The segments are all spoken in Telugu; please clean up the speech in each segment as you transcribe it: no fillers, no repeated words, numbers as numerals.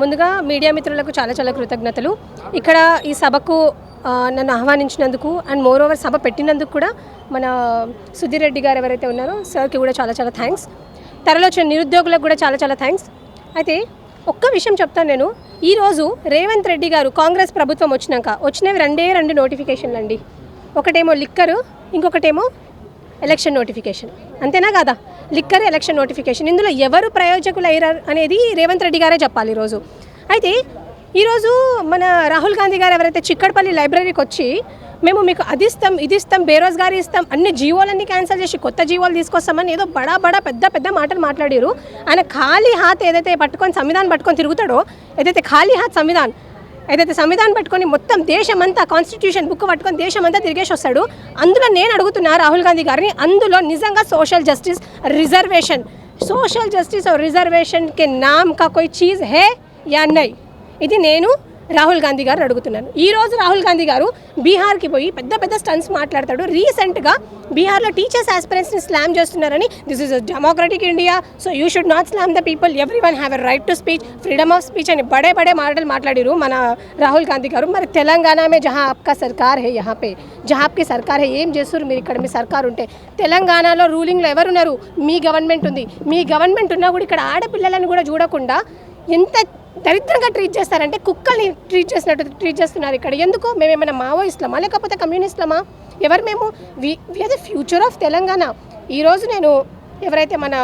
ముందుగా మీడియా మిత్రులకు చాలా చాలా కృతజ్ఞతలు. ఇక్కడ ఈ సభకు నన్ను ఆహ్వానించినందుకు అండ్ మోర్ ఓవర్ సభ పెట్టినందుకు కూడా మన సుధీర్ రెడ్డి గారు ఎవరైతే ఉన్నారో సార్కి కూడా చాలా చాలా థ్యాంక్స్. త్వరలో వచ్చిన నిరుద్యోగులకు కూడా చాలా చాలా థ్యాంక్స్. అయితే ఒక్క విషయం చెప్తాను నేను. ఈరోజు రేవంత్ రెడ్డి గారు కాంగ్రెస్ ప్రభుత్వం వచ్చినవి రెండు నోటిఫికేషన్లు అండి. ఒకటేమో లిక్కరు, ఇంకొకటేమో ఎలక్షన్ నోటిఫికేషన్. అంతేనా కాదా? Liquor, election notification. ఇందులో ఎవరు ప్రయోజకులు అయ్యారు అనేది రేవంత్ రెడ్డి గారే చెప్పాలి ఈరోజు. అయితే ఈరోజు మన రాహుల్ గాంధీ గారు ఎవరైతే చిక్కడపల్లి లైబ్రరీకి వచ్చి మేము మీకు అది ఇస్తాం, ఇది ఇస్తాం, బేరోజ్గారీ ఇస్తాం, అన్ని జీవోలన్నీ క్యాన్సిల్ చేసి కొత్త జీవోలు తీసుకొస్తామని ఏదో బడా పెద్ద పెద్ద మాటలు మాట్లాడారు. ఆయన ఖాళీ హాత్ ఏదైతే పట్టుకొని సంవిధానం పట్టుకొని తిరుగుతాడో, ఏదైతే ఖాళీ హాత్ సంవిధానం పట్టుకొని మొత్తం దేశమంతా కాన్స్టిట్యూషన్ బుక్ పట్టుకొని దేశమంతా తిరిగేసి వస్తాడు. అందులో నేను అడుగుతున్నా రాహుల్ గాంధీ గారిని, అందులో నిజంగా सोशल जस्टिस और रिजर्वेशन के नाम का कोई चीज़ है या नहीं, ఇది నేను రాహుల్ గాంధీ గారు అడుగుతున్నాను. ఈరోజు రాహుల్ గాంధీ గారు బీహార్కి పోయి పెద్ద పెద్ద స్టంట్స్ మాట్లాడతాడు. రీసెంట్గా బీహార్లో టీచర్స్ ఆస్పిరెంట్స్ని స్లామ్ చేస్తున్నారని, this is a democratic India, so you should not slam the people, every one have a right to speech, freedom of speech అని బడే మాటలు మాట్లాడారు మన రాహుల్ గాంధీ గారు. మరి తెలంగాణ మే జహా ఆప్కా సర్కార్ హే, యహా పే జహా ఆప్కి సర్కార్ హే, ఏం చేస్తారు మీరు ఇక్కడ? మీ సర్కార్ ఉంటే తెలంగాణలో రూలింగ్లో ఎవరున్నారు? మీ గవర్నమెంట్ ఉంది. మీ గవర్నమెంట్ ఉన్నా కూడా ఇక్కడ ఆడపిల్లలను కూడా చూడకుండా ఎంత దరిద్రంగా ట్రీట్ చేస్తారంటే కుక్కల్ని ట్రీట్ చేసినట్టు ట్రీట్ చేస్తున్నారు ఇక్కడ. ఎందుకు? మేమేమైనా మావోయిస్టులమా లేకపోతే కమ్యూనిస్టులమా? ఎవరు మేము? We are the future of Telangana. ఈరోజు నేను ఎవరైతే మన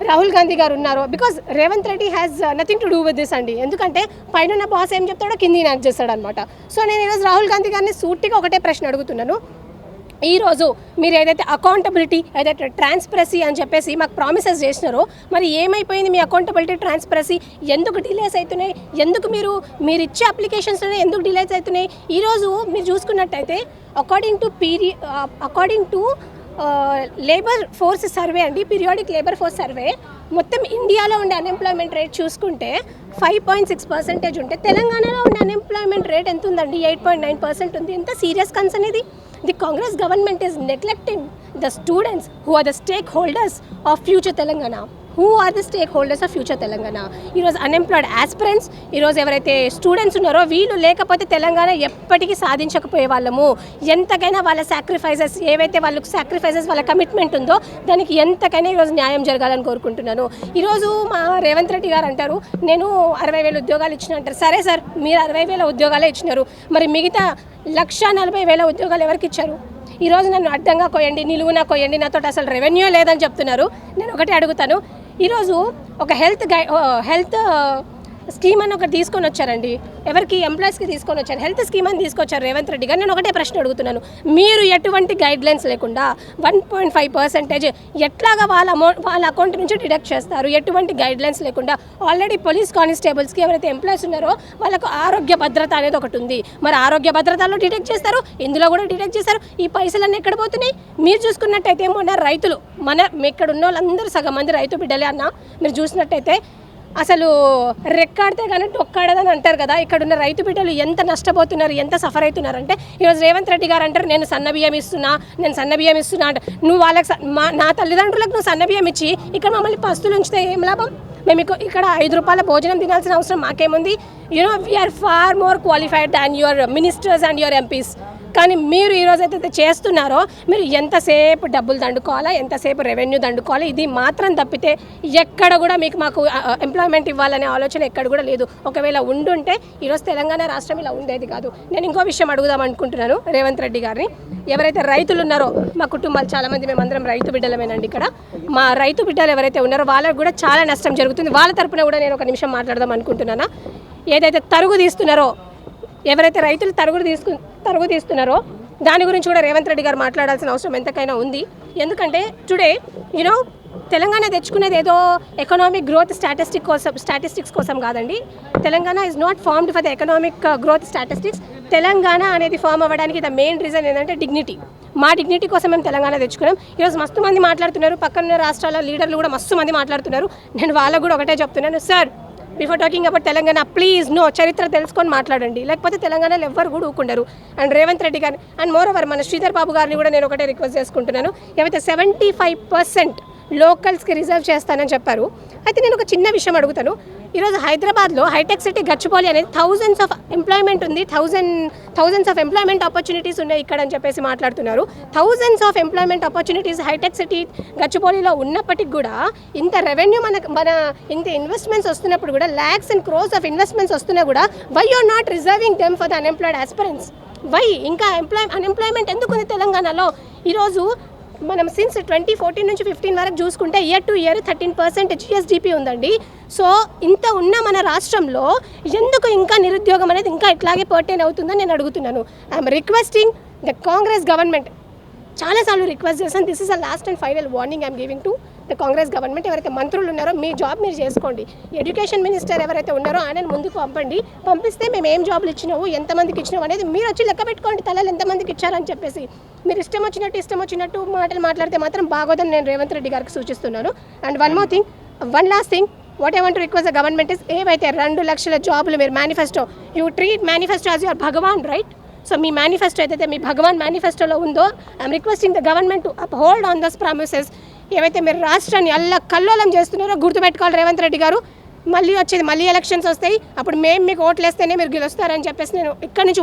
రాహుల్ గాంధీ గారు ఉన్నారో, because Revanth Reddy has nothing to do with this అండి. ఎందుకంటే పైన బాస్ ఏం చెప్తాడో కింది యాక్ట్ చేస్తాడు అనమాట. సో నేను ఈరోజు రాహుల్ గాంధీ గారిని సూటిగా ఒకటే ప్రశ్న అడుగుతున్నాను. ఈరోజు మీరు ఏదైతే అకౌంటబిలిటీ, ఏదైతే ట్రాన్స్పరసీ అని చెప్పేసి మాకు ప్రామిసెస్ చేసినారో, మరి ఏమైపోయింది మీ అకౌంటబిలిటీ, ట్రాన్స్పరసీ? ఎందుకు డిలేస్ అవుతున్నాయి? ఎందుకు మీరు ఇచ్చే అప్లికేషన్స్లోనే ఎందుకు డిలేస్ అవుతున్నాయి? ఈరోజు మీరు చూసుకున్నట్టయితే according to labour force survey అండి, పీరియాడిక్ లేబర్ ఫోర్స్ సర్వే, మొత్తం ఇండియాలో ఉండే అన్ఎంప్లాయ్మెంట్ రేట్ చూసుకుంటే 5.6% ఉంటే తెలంగాణలో ఉండే అన్ఎంప్లాయ్మెంట్ రేట్ ఎంత ఉందండి? 8.9% ఉంది. ఎంత సీరియస్ కన్సర్న్ ఇది? The Congress government is neglecting the students who are the stakeholders of future Telangana. ఈరోజు అన్ఎంప్లాయిడ్ ఆస్పిరెంట్స్, ఈరోజు ఎవరైతే స్టూడెంట్స్ ఉన్నారో వీళ్ళు లేకపోతే తెలంగాణ ఎప్పటికీ సాధించకపోయే వాళ్ళము. ఎంతకైనా వాళ్ళ సాక్రిఫైజెస్ ఏవైతే వాళ్ళ కమిట్మెంట్ ఉందో దానికి ఎంతకైనా ఈరోజు న్యాయం జరగాలని కోరుకుంటున్నాను. ఈరోజు మా రేవంత్ రెడ్డి గారు అంటారు నేను 60,000 ఉద్యోగాలు ఇచ్చిన అంటారు. సరే సార్, మీరు 60,000 ఉద్యోగాలే ఇచ్చినారు, మరి మిగతా 140,000 ఉద్యోగాలు ఎవరికి ఇచ్చారు? ఈరోజు నన్ను అడ్డంగా కోయండి, నిలువునా కోయండి, నాతో అసలు రెవెన్యూ లేదని చెప్తున్నారు. నేను ఒకటే అడుగుతాను, ఈరోజు ఒక హెల్త్ స్కీమ్ అని ఒకటి తీసుకొని వచ్చారండి. ఎవరికి? ఎంప్లాయీస్కి తీసుకొని వచ్చారు. హెల్త్ స్కీమ్ అని తీసుకొచ్చారు రేవంత్ రెడ్డి గారు. నేను ఒకటే ప్రశ్న అడుగుతున్నాను, మీరు ఎటువంటి గైడ్లైన్స్ లేకుండా 1.5% ఎట్లాగా వాళ్ళ అకౌంట్ నుంచి డిడక్ట్ చేస్తారు? ఎటువంటి గైడ్లైన్స్ లేకుండా. ఆల్రెడీ పోలీస్ కానిస్టేబుల్స్కి ఎవరైతే ఎంప్లాయీస్ ఉన్నారో వాళ్ళకు ఆరోగ్య భద్రత అనేది ఒకటి ఉంది. మరి ఆరోగ్య భద్రతలో డిడక్ట్ చేస్తారు, ఇందులో కూడా డిడక్ట్ చేస్తారు. ఈ పైసలన్నీ ఎక్కడ పోతున్నాయి? మీరు చూసుకున్నట్టయితే ఏమన్నా రైతులు, ఇక్కడ ఉన్న వాళ్ళందరూ సగం మంది రైతు బిడ్డలే అన్న. మీరు చూసినట్టయితే అసలు రెక్కాడితే కానీ డొక్కాడదని అంటారు కదా. ఇక్కడ ఉన్న రైతు బిడ్డలు ఎంత నష్టపోతున్నారు, ఎంత సఫర్ అవుతున్నారంటే, ఈరోజు రేవంత్ రెడ్డి గారు అంటారు నేను సన్నబియ్యం ఇస్తున్నా అంట. నువ్వు వాళ్ళకి నా తల్లిదండ్రులకు నువ్వు సన్నబియ్యం ఇచ్చి ఇక్కడ మమ్మల్ని పస్తులు ఉంచితే ఏం లాభం? మేము ఇక్కడ 5 రూపాయల భోజనం తినాల్సిన అవసరం మాకేముంది? We're far more qualified than your ministers and your MPs. కానీ మీరు ఈరోజు అయితే చేస్తున్నారో, మీరు ఎంతసేపు డబ్బులు దండుకోవాలా, ఎంతసేపు రెవెన్యూ దండుకోవాలా, ఇది మాత్రం తప్పితే ఎక్కడ కూడా మాకు ఎంప్లాయ్మెంట్ ఇవ్వాలనే ఆలోచన ఎక్కడ కూడా లేదు. ఒకవేళ ఉండుంటే ఈరోజు తెలంగాణ రాష్ట్రం ఇలా ఉండేది కాదు. నేను ఇంకో విషయం అడుగుదాం అనుకుంటున్నాను రేవంత్ రెడ్డి గారిని. ఎవరైతే రైతులు ఉన్నారో, మా కుటుంబాలు చాలామంది మేమందరం రైతు బిడ్డలమేనండి. ఇక్కడ మా రైతు బిడ్డలు ఎవరైతే ఉన్నారో వాళ్ళకు కూడా చాలా నష్టం జరుగుతుంది. వాళ్ళ తరపున కూడా నేను ఒక నిమిషం మాట్లాడదాం అనుకుంటున్నాను. ఏదైతే తరుగు తీస్తున్నారో, ఎవరైతే రైతులు తరుగు తీస్తున్నారో దాని గురించి కూడా రేవంత్ రెడ్డి గారు మాట్లాడాల్సిన అవసరం ఎంతకైనా ఉంది. ఎందుకంటే టుడే తెలంగాణ తెచ్చుకునేది ఏదో ఎకనామిక్ గ్రోత్ స్టాటిస్టిక్స్ కోసం కాదండి. Telangana is not formed for the economic growth statistics. Telangana అనేది ఫామ్ అవ్వడానికి ద మెయిన్ రీజన్ ఏంటంటే డిగ్నిటీ. మా డిగ్నిటీ కోసం మేము తెలంగాణ తెచ్చుకున్నాం. ఈరోజు మస్తు మంది మాట్లాడుతున్నారు, పక్కన రాష్ట్రాల లీడర్లు కూడా మస్తు మంది మాట్లాడుతున్నారు. నేను వాళ్ళకు కూడా ఒకటే చెప్తున్నాను, sir before talking about Telangana please no, చరిత్ర తెలుసుకొని మాట్లాడండి, లేకపోతే తెలంగాణలో ఎవ్వరు కూడా ఊకుండరు. అండ్ రేవంత్ రెడ్డి గారిని అండ్ మోర్ ఓవర్ మన శ్రీధర్ బాబు గారిని కూడా నేను ఒకటే రిక్వెస్ట్ చేసుకుంటున్నాను. ఏవైతే 75% లోకల్స్కి రిజర్వ్ చేస్తానని చెప్పారు. అయితే నేను ఒక చిన్న విషయం అడుగుతాను, ఈరోజు హైదరాబాద్లో హైటెక్ సిటీ గచ్చిబౌలి అనేది థౌజండ్స్ ఆఫ్ ఎంప్లాయ్మెంట్ ఉంది, థౌజండ్స్ ఆఫ్ ఎంప్లాయ్మెంట్ ఆపర్చునిటీస్ ఉన్నాయి ఇక్కడ అని చెప్పేసి మాట్లాడుతున్నారు. థౌజండ్స్ ఆఫ్ ఎంప్లాయ్మెంట్ ఆపర్చునిటీస్ హైటెక్ సిటీ గచ్చిబౌలిలో ఉన్నప్పటికి కూడా ఇంత రెవెన్యూ మన ఇంత ఇన్వెస్ట్మెంట్స్ వస్తున్నప్పుడు కూడా lakhs and crores of investments వస్తున్నా కూడా why are not reserving them for the unemployed aspirants? Why ఇంకా అన్ఎంప్లాయ్మెంట్ ఎందుకు ఉంది తెలంగాణలో? ఈరోజు మనం సిన్స్ 2014 నుంచి 15 వరకు చూసుకుంటే ఇయర్ టు ఇయర్ 13% జిఎస్డిపి ఉందండి. సో ఇంత ఉన్న మన రాష్ట్రంలో ఎందుకు ఇంకా నిరుద్యోగం అనేది ఇంకా ఇట్లాగే పర్టైన్ అవుతుందని నేను అడుగుతున్నాను. I'm requesting the Congress government, చాలాసార్లు రిక్వెస్ట్ చేశాను. This is a last and final warning I'm giving to the Congress government. ఎవరైతే మంత్రులు ఉన్నారో మీ జాబ్ మీరు చేసుకోండి. ఎడ్యుకేషన్ మినిస్టర్ ఎవరైతే ఉన్నారో ఆయనను ముందుకు పంపిస్తే మేము ఏం జాబ్లు ఇచ్చినావు, ఎంతమందికి ఇచ్చినావు అనేది మీరు వచ్చి లెక్క పెట్టుకోండి, తలలు ఎంతమందికి ఇచ్చారని చెప్పేసి. మీరు ఇష్టం వచ్చినట్టు మాటలు మాట్లాడితే మాత్రం బాగోదని నేను రేవంత్ రెడ్డి గారికి సూచిస్తున్నాను. And one last thing what I want to request the government is, ఏవైతే 2 లక్షల జాబులు మీరు manifesto, you treat manifesto as your Bhagwan, right? So మీ మేనిఫెస్టో ఏదైతే మీ భగవాన్ మేనిఫెస్టోలో ఉందో, I'm requesting the government to uphold on those promises. ఏవైతే మీరు రాష్ట్రాన్ని కల్లోలం చేస్తున్నారో గుర్తుపెట్టుకోవాలి రేవంత్ రెడ్డి గారు. మళ్ళీ ఎలక్షన్స్ వస్తాయి, అప్పుడు మేము మీకు ఓట్లు వేస్తేనే మీరు గెలుస్తారని చెప్పేసి నేను ఇక్కడ నుంచి